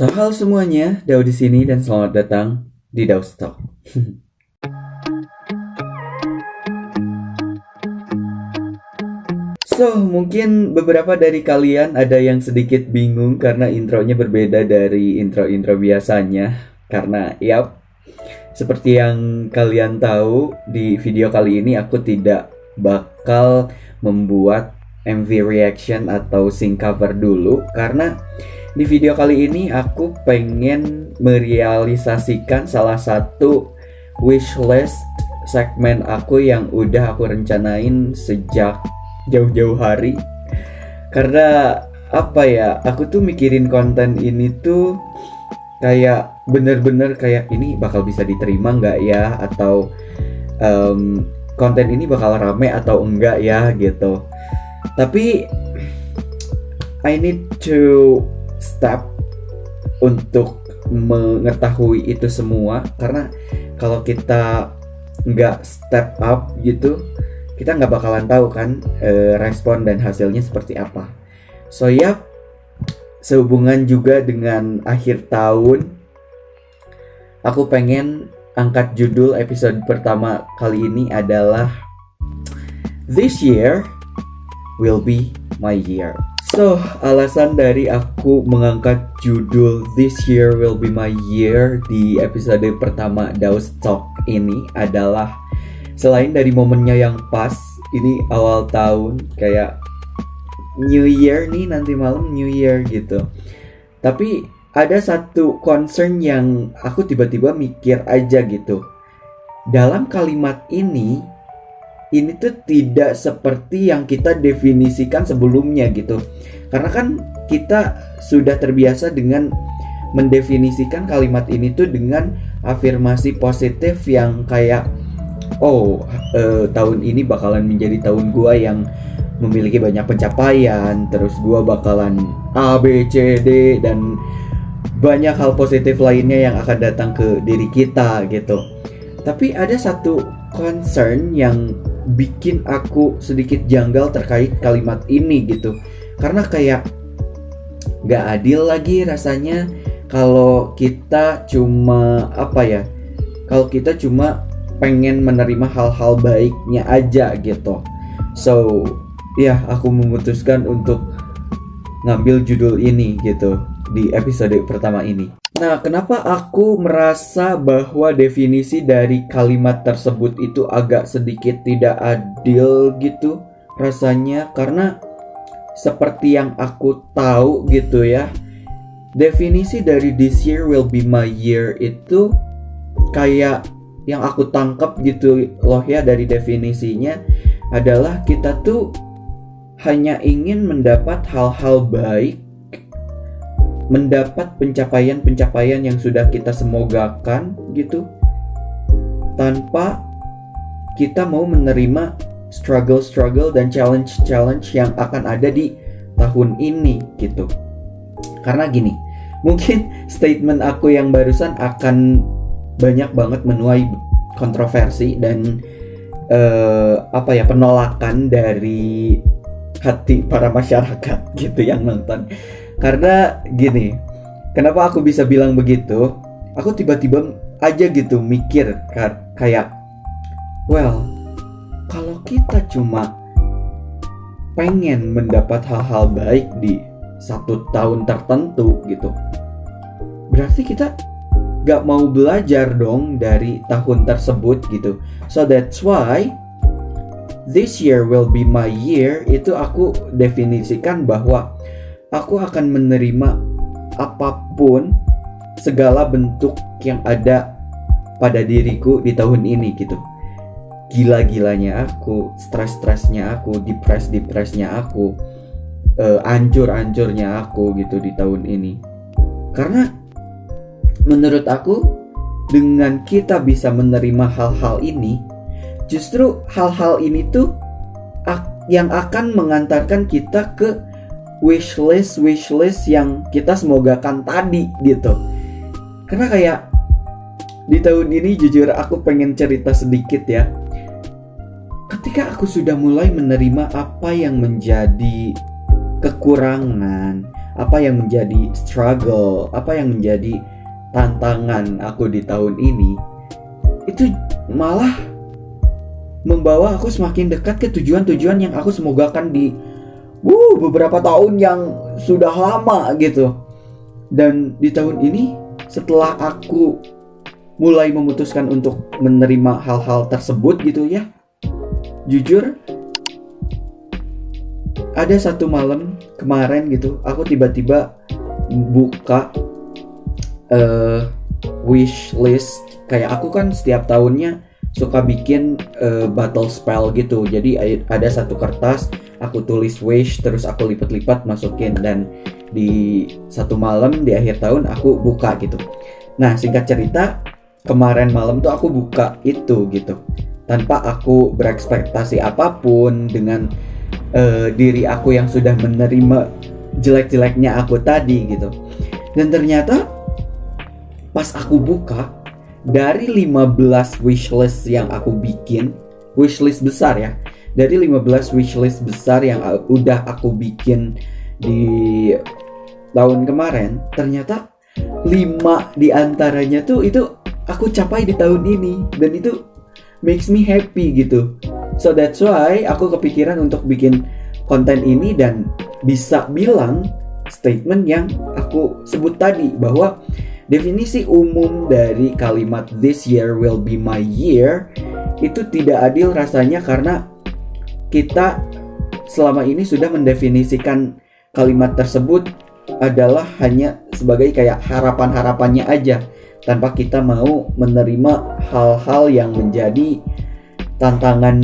Halo semuanya, Dau di sini dan selamat datang di Dau Talk. Mungkin beberapa dari kalian ada yang sedikit bingung karena intronya berbeda dari intro-intro biasanya. Karena, seperti yang kalian tahu, di video kali ini aku tidak bakal membuat MV reaction atau sync cover dulu. Karena di video kali ini aku pengen merealisasikan salah satu wishlist segmen aku yang udah aku rencanain sejak jauh-jauh hari. Karena aku tuh mikirin konten ini tuh kayak bener-bener kayak ini bakal bisa diterima nggak ya, atau konten ini bakal rame atau enggak ya gitu. Tapi I need to step untuk mengetahui itu semua, karena kalau kita nggak step up gitu, kita nggak bakalan tahu kan respon dan hasilnya seperti apa. Sehubungan juga dengan akhir tahun, aku pengen angkat judul episode pertama kali ini adalah This Year Will Be My Year. Alasan dari aku mengangkat judul This Year Will Be My Year di episode pertama Daus Talk ini adalah selain dari momennya yang pas, ini awal tahun kayak New Year nih, nanti malam New Year gitu. Tapi ada satu concern yang aku tiba-tiba mikir aja gitu. Dalam kalimat ini tuh tidak seperti yang kita definisikan sebelumnya gitu. Karena kan kita sudah terbiasa dengan mendefinisikan kalimat ini tuh dengan afirmasi positif yang kayak tahun ini bakalan menjadi tahun gua yang memiliki banyak pencapaian, terus gua bakalan A, B, C, D dan banyak hal positif lainnya yang akan datang ke diri kita gitu. Tapi ada satu concern yang bikin aku sedikit janggal terkait kalimat ini gitu. Karena kayak gak adil lagi rasanya kalau kita cuma pengen menerima hal-hal baiknya aja gitu. Aku memutuskan untuk ngambil judul ini gitu di episode pertama ini. Nah, kenapa aku merasa bahwa definisi dari kalimat tersebut itu agak sedikit tidak adil gitu rasanya? Karena seperti yang aku tahu gitu ya, definisi dari This Year Will Be My Year itu kayak yang aku tangkap gitu loh ya, dari definisinya adalah kita tuh hanya ingin mendapat hal-hal baik, mendapat pencapaian-pencapaian yang sudah kita semogakan gitu, tanpa kita mau menerima struggle dan challenge yang akan ada di tahun ini gitu. Karena gini, mungkin statement aku yang barusan akan banyak banget menuai kontroversi dan penolakan dari hati para masyarakat gitu yang nonton. Karena gini, kenapa aku bisa bilang begitu? Aku tiba-tiba aja gitu mikir kayak, kalau kita cuma pengen mendapat hal-hal baik di satu tahun tertentu gitu, berarti kita gak mau belajar dong dari tahun tersebut gitu. So that's why This Year Will Be My Year itu aku definisikan bahwa aku akan menerima apapun, segala bentuk yang ada pada diriku di tahun ini gitu. Gila-gilanya aku, stres-stresnya aku, depres-depresnya aku, ancur-ancurnya aku gitu di tahun ini. Karena menurut aku, dengan kita bisa menerima hal-hal ini, justru hal-hal ini tuh yang akan mengantarkan kita ke wishlist yang kita semogakan tadi gitu. Karena kayak di tahun ini jujur aku pengen cerita sedikit ya. Ketika aku sudah mulai menerima apa yang menjadi kekurangan, apa yang menjadi struggle, apa yang menjadi tantangan aku di tahun ini, itu malah membawa aku semakin dekat ke tujuan-tujuan yang aku semogakan di beberapa tahun yang sudah lama gitu. Dan di tahun ini, setelah aku mulai memutuskan untuk menerima hal-hal tersebut gitu ya, jujur ada satu malam kemarin gitu, aku tiba-tiba buka wish list. Kayak aku kan setiap tahunnya suka bikin battle spell gitu. Jadi ada satu kertas, aku tulis wish, terus aku lipat-lipat masukin, dan di satu malam di akhir tahun aku buka gitu. Nah, singkat cerita, kemarin malam tuh aku buka itu gitu, tanpa aku berekspektasi apapun dengan diri aku yang sudah menerima jelek-jeleknya aku tadi gitu. Dan ternyata pas aku buka, dari 15 wishlist yang aku bikin, wishlist besar ya, dari 15 wishlist besar yang udah aku bikin di tahun kemarin, ternyata 5 diantaranya tuh itu aku capai di tahun ini, dan itu makes me happy gitu. So that's why aku kepikiran untuk bikin konten ini dan bisa bilang statement yang aku sebut tadi, bahwa definisi umum dari kalimat this year will be my year itu tidak adil rasanya, karena kita selama ini sudah mendefinisikan kalimat tersebut adalah hanya sebagai kayak harapan-harapannya aja, tanpa kita mau menerima hal-hal yang menjadi tantangan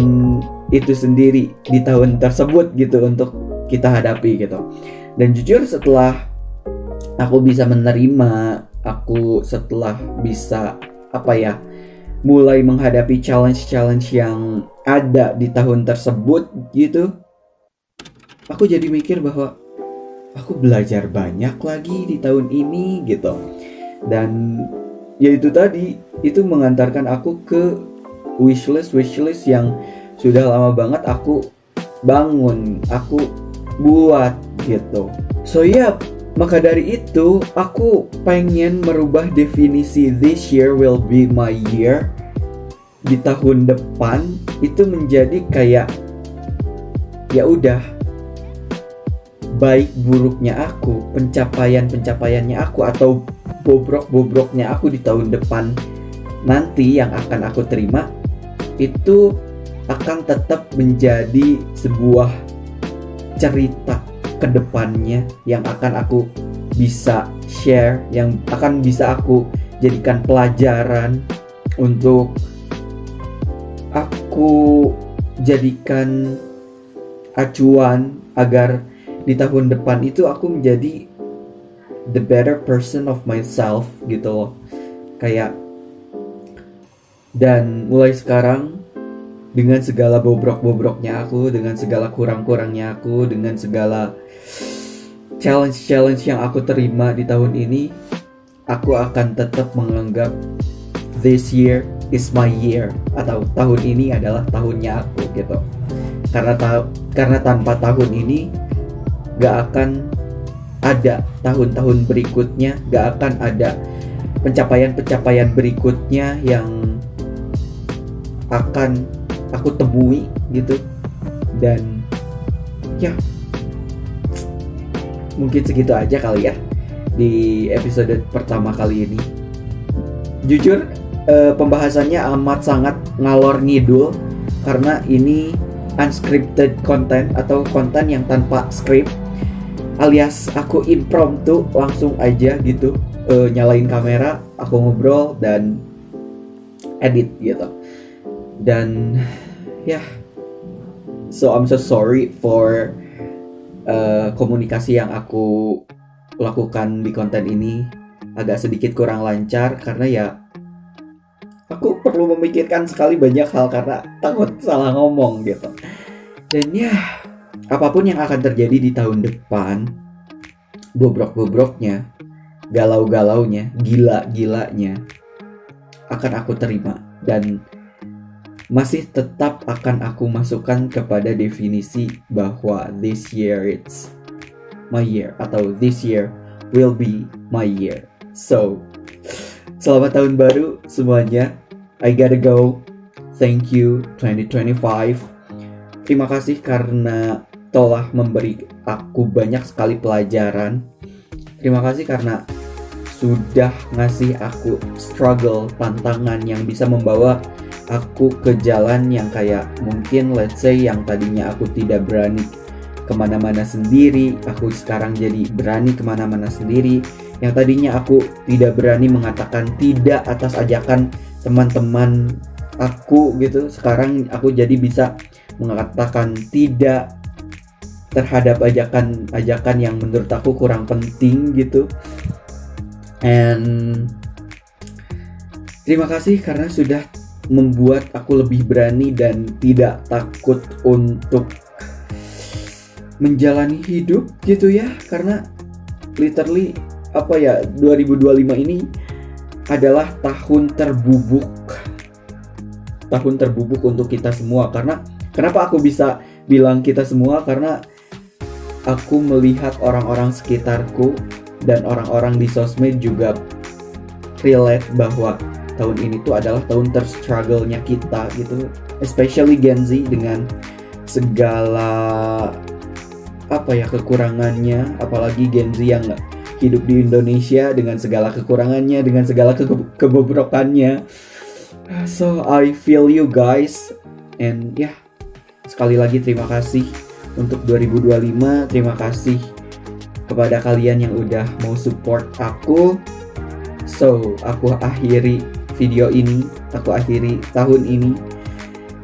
itu sendiri di tahun tersebut gitu untuk kita hadapi gitu. Dan jujur setelah aku bisa menerima, aku setelah bisa mulai menghadapi challenge-challenge yang ada di tahun tersebut gitu, aku jadi mikir bahwa aku belajar banyak lagi di tahun ini gitu. Dan ya itu tadi, itu mengantarkan aku ke wishlist yang sudah lama banget aku bangun, aku buat gitu. So maka dari itu aku pengen merubah definisi this year will be my year di tahun depan itu menjadi kayak ya udah, baik buruknya aku, pencapaiannya aku, atau bobroknya aku di tahun depan nanti yang akan aku terima, itu akan tetap menjadi sebuah cerita kedepannya yang akan aku bisa share, yang akan bisa aku jadikan pelajaran untuk aku jadikan acuan agar di tahun depan itu aku menjadi the better person of myself gitu loh. Kayak, dan mulai sekarang dengan segala bobrok-bobroknya aku, dengan segala kurang-kurangnya aku, dengan segala challenge yang aku terima di tahun ini, aku akan tetap menganggap this year is my year, atau tahun ini adalah tahunnya aku gitu. Karena tanpa tahun ini gak akan ada tahun-tahun berikutnya, gak akan ada pencapaian berikutnya yang akan aku temui gitu. Dan ya mungkin segitu aja kali ya di episode pertama kali ini. Jujur pembahasannya amat sangat ngalor ngidul, karena ini unscripted content atau konten yang tanpa skrip, alias aku impromptu langsung aja gitu, nyalain kamera, aku ngobrol dan edit gitu. Dan ya, so I'm so sorry for komunikasi yang aku lakukan di konten ini agak sedikit kurang lancar, karena ya aku perlu memikirkan sekali banyak hal karena takut salah ngomong gitu. Dan ya, apapun yang akan terjadi di tahun depan, bobrok-bobroknya, galau-galaunya, gila-gilanya, akan aku terima. Dan masih tetap akan aku masukkan kepada definisi bahwa this year it's my year, atau this year will be my year. So, selamat tahun baru semuanya. I gotta go. Thank you 2025. Terima kasih karena telah memberi aku banyak sekali pelajaran. Terima kasih karena sudah ngasih aku struggle, tantangan yang bisa membawa aku ke jalan yang kayak mungkin let's say yang tadinya aku tidak berani kemana-mana sendiri, aku sekarang jadi berani kemana-mana sendiri. Yang tadinya aku tidak berani mengatakan tidak atas ajakan teman-teman aku gitu, sekarang aku jadi bisa mengatakan tidak terhadap ajakan yang menurut aku kurang penting gitu. And terima kasih karena sudah membuat aku lebih berani dan tidak takut untuk menjalani hidup gitu ya. Karena literally 2025 ini adalah tahun terbubuk untuk kita semua. Karena kenapa aku bisa bilang kita semua? Karena aku melihat orang-orang sekitarku dan orang-orang di sosmed juga relate bahwa tahun ini tuh adalah tahun terstruggle-nya kita gitu, especially Gen Z dengan segala kekurangannya, apalagi Gen Z yang hidup di Indonesia dengan segala kekurangannya, dengan segala kebobrokannya. So I feel you guys, and sekali lagi terima kasih untuk 2025. Terima kasih kepada kalian yang udah mau support aku. So, aku akhiri video ini, aku akhiri tahun ini,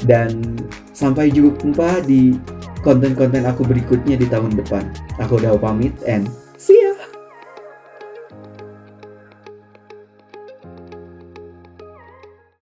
dan sampai jumpa di konten-konten aku berikutnya di tahun depan. Aku udah pamit and see ya.